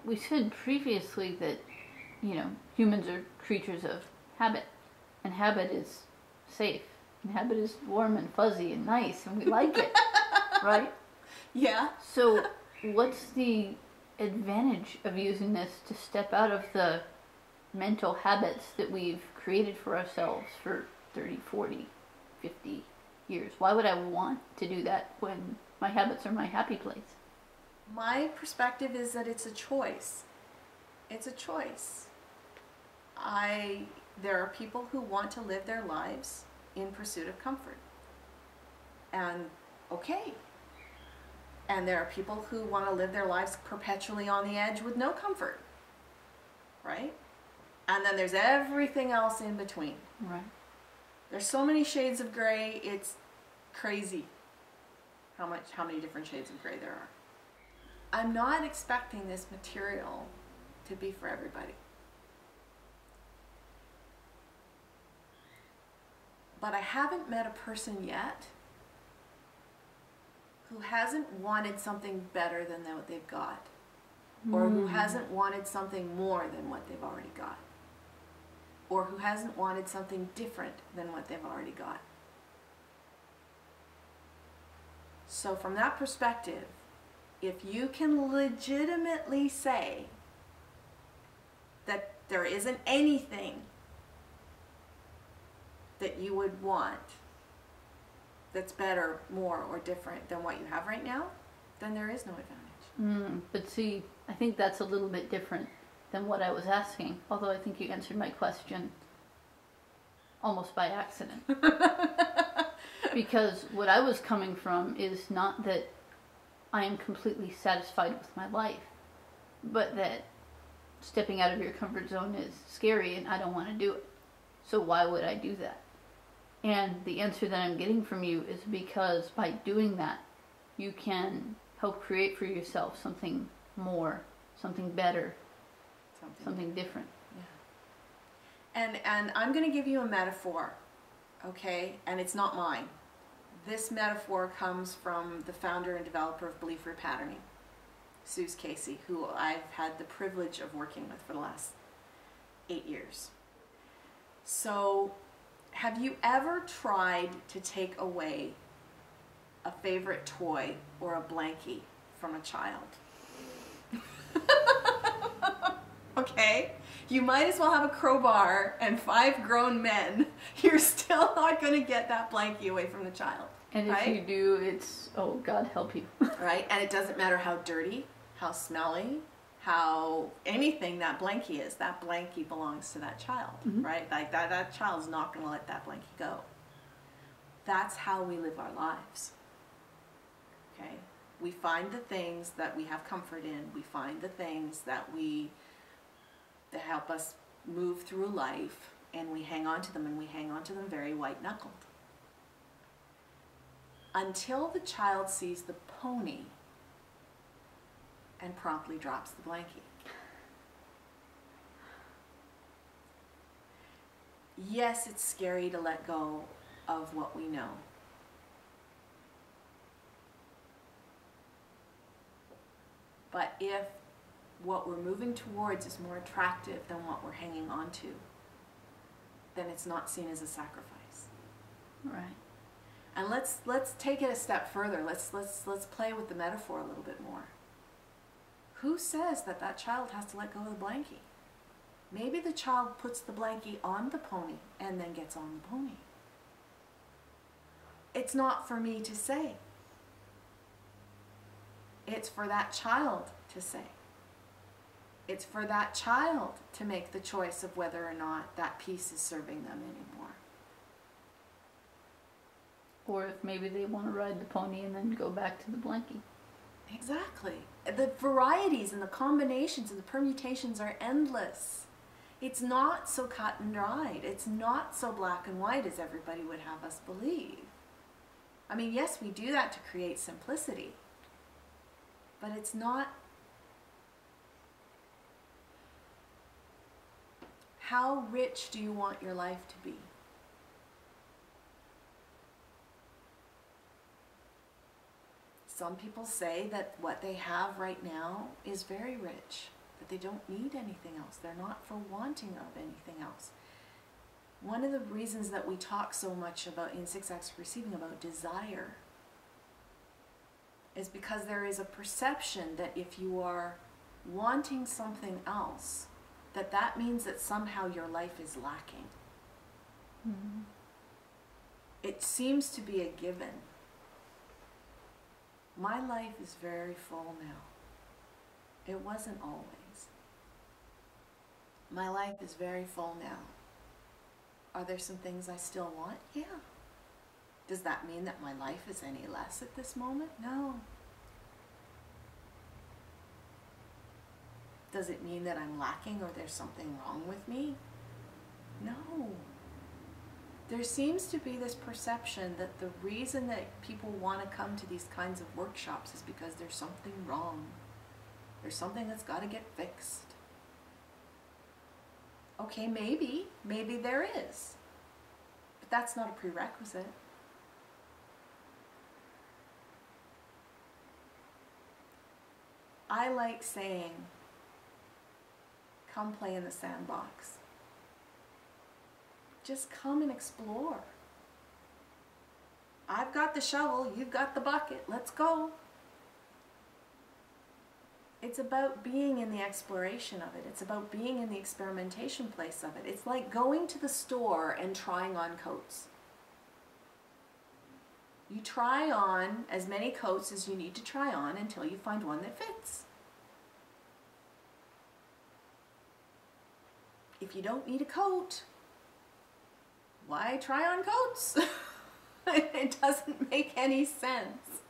We said previously that, humans are creatures of habit, and habit is safe, and habit is warm and fuzzy and nice, and we like it, right? Yeah. So, what's the advantage of using this to step out of the mental habits that we've created for ourselves for 30, 40, 50 years? Why would I want to do that when my habits are my happy place? My perspective is that it's a choice. It's a choice. There are people who want to live their lives in pursuit of comfort. And okay. And there are people who want to live their lives perpetually on the edge with no comfort. Right? And then there's everything else in between. Right. There's so many shades of gray, it's crazy how many different shades of gray there are. I'm not expecting this material to be for everybody. But I haven't met a person yet who hasn't wanted something better than what they've got, or who hasn't wanted something more than what they've already got, or who hasn't wanted something different than what they've already got. So from that perspective, if you can legitimately say that there isn't anything that you would want that's better, more, or different than what you have right now, then there is no advantage. But see, I think that's a little bit different than what I was asking, although I think you answered my question almost by accident. Because what I was coming from is not that I am completely satisfied with my life, but that stepping out of your comfort zone is scary and I don't want to do it. So why would I do that? And the answer that I'm getting from you is because by doing that, you can help create for yourself something more, something better, something different. Yeah. And I'm going to give you a metaphor, okay? And it's not mine. This metaphor comes from the founder and developer of Belief Repatterning, Suze Casey, who I've had the privilege of working with for the last 8 years. So, have you ever tried to take away a favorite toy or a blankie from a child? Okay? You might as well have a crowbar and 5 grown men. You're still not going to get that blankie away from the child. And if you do, it's, oh, God help you. Right? And it doesn't matter how dirty, how smelly, how anything that blankie is, that blankie belongs to that child, right? Like that child's not going to let that blankie go. That's how we live our lives. Okay? We find the things that we have comfort in. We find the things that help us move through life, and we hang on to them, and we hang on to them very white-knuckled. Until the child sees the pony and promptly drops the blankie. Yes, it's scary to let go of what we know. But if what we're moving towards is more attractive than what we're hanging on to, then it's not seen as a sacrifice. Right. And let's take it a step further. Let's play with the metaphor a little bit more. Who says that child has to let go of the blankie? Maybe the child puts the blankie on the pony and then gets on the pony. It's not for me to say. It's for that child to say. It's for that child to make the choice of whether or not that piece is serving them anymore. Or if maybe they want to ride the pony and then go back to the blankie. Exactly. The varieties and the combinations and the permutations are endless. It's not so cut and dried. It's not so black and white as everybody would have us believe. I mean, yes, we do that to create simplicity, but it's not. How rich do you want your life to be? Some people say that what they have right now is very rich, that they don't need anything else. They're not for wanting of anything else. One of the reasons that we talk so much about in 6 Receiving about desire is because there is a perception that if you are wanting something else, that means that somehow your life is lacking. Mm-hmm. It seems to be a given. My life is very full now. It wasn't always. My life is very full now. Are there some things I still want? Yeah. Does that mean that my life is any less at this moment? No. Does it mean that I'm lacking or there's something wrong with me? No. There seems to be this perception that the reason that people want to come to these kinds of workshops is because there's something wrong. There's something that's got to get fixed. Okay, maybe there is. But that's not a prerequisite. I like saying, come play in the sandbox. Just come and explore. I've got the shovel, you've got the bucket, let's go. It's about being in the exploration of it. It's about being in the experimentation place of it. It's like going to the store and trying on coats. You try on as many coats as you need to try on until you find one that fits. If you don't need a coat, why try on coats? It doesn't make any sense.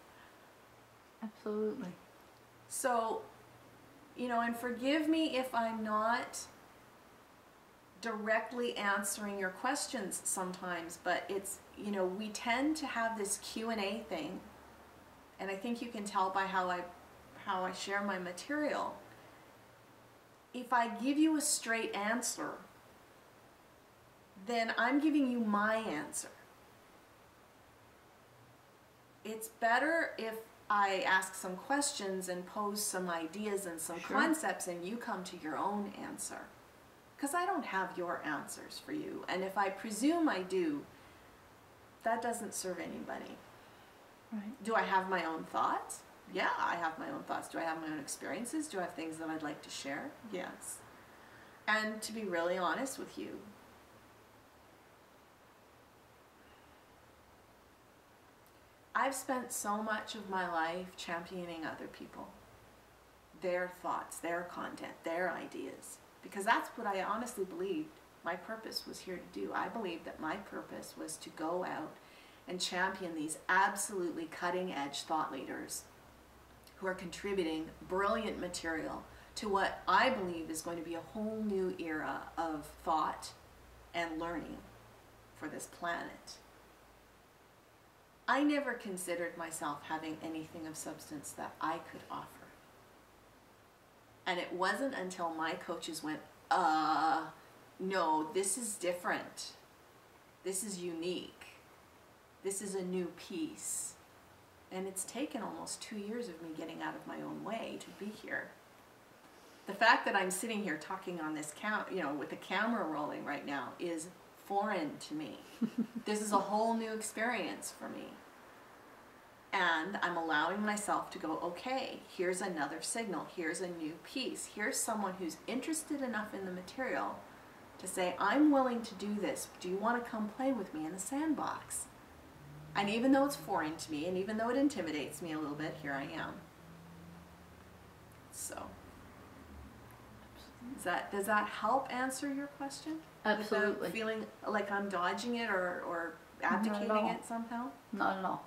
Absolutely. So, and forgive me if I'm not directly answering your questions sometimes, but it's, we tend to have this Q&A thing, and I think you can tell by how I share my material. If I give you a straight answer, then I'm giving you my answer. It's better if I ask some questions and pose some ideas and some concepts and you come to your own answer. Because I don't have your answers for you. And if I presume I do, that doesn't serve anybody. Right. Do I have my own thoughts? Yeah, I have my own thoughts. Do I have my own experiences? Do I have things that I'd like to share? Yes. And to be really honest with you, I've spent so much of my life championing other people, their thoughts, their content, their ideas, because that's what I honestly believed my purpose was here to do. I believed that my purpose was to go out and champion these absolutely cutting-edge thought leaders who are contributing brilliant material to what I believe is going to be a whole new era of thought and learning for this planet. I never considered myself having anything of substance that I could offer. And it wasn't until my coaches went, no, this is different. This is unique. This is a new piece. And it's taken almost 2 years of me getting out of my own way to be here. The fact that I'm sitting here talking on this with the camera rolling right now is foreign to me. This is a whole new experience for me. And I'm allowing myself to go, okay, here's another signal, here's a new piece, here's someone who's interested enough in the material to say, I'm willing to do this. Do you want to come play with me in the sandbox? And even though it's foreign to me, and even though it intimidates me a little bit, here I am. So, does that help answer your question? Absolutely. Without feeling like I'm dodging it or abdicating it somehow? Not at all.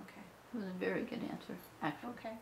Okay. It was a very good answer, actually. Okay.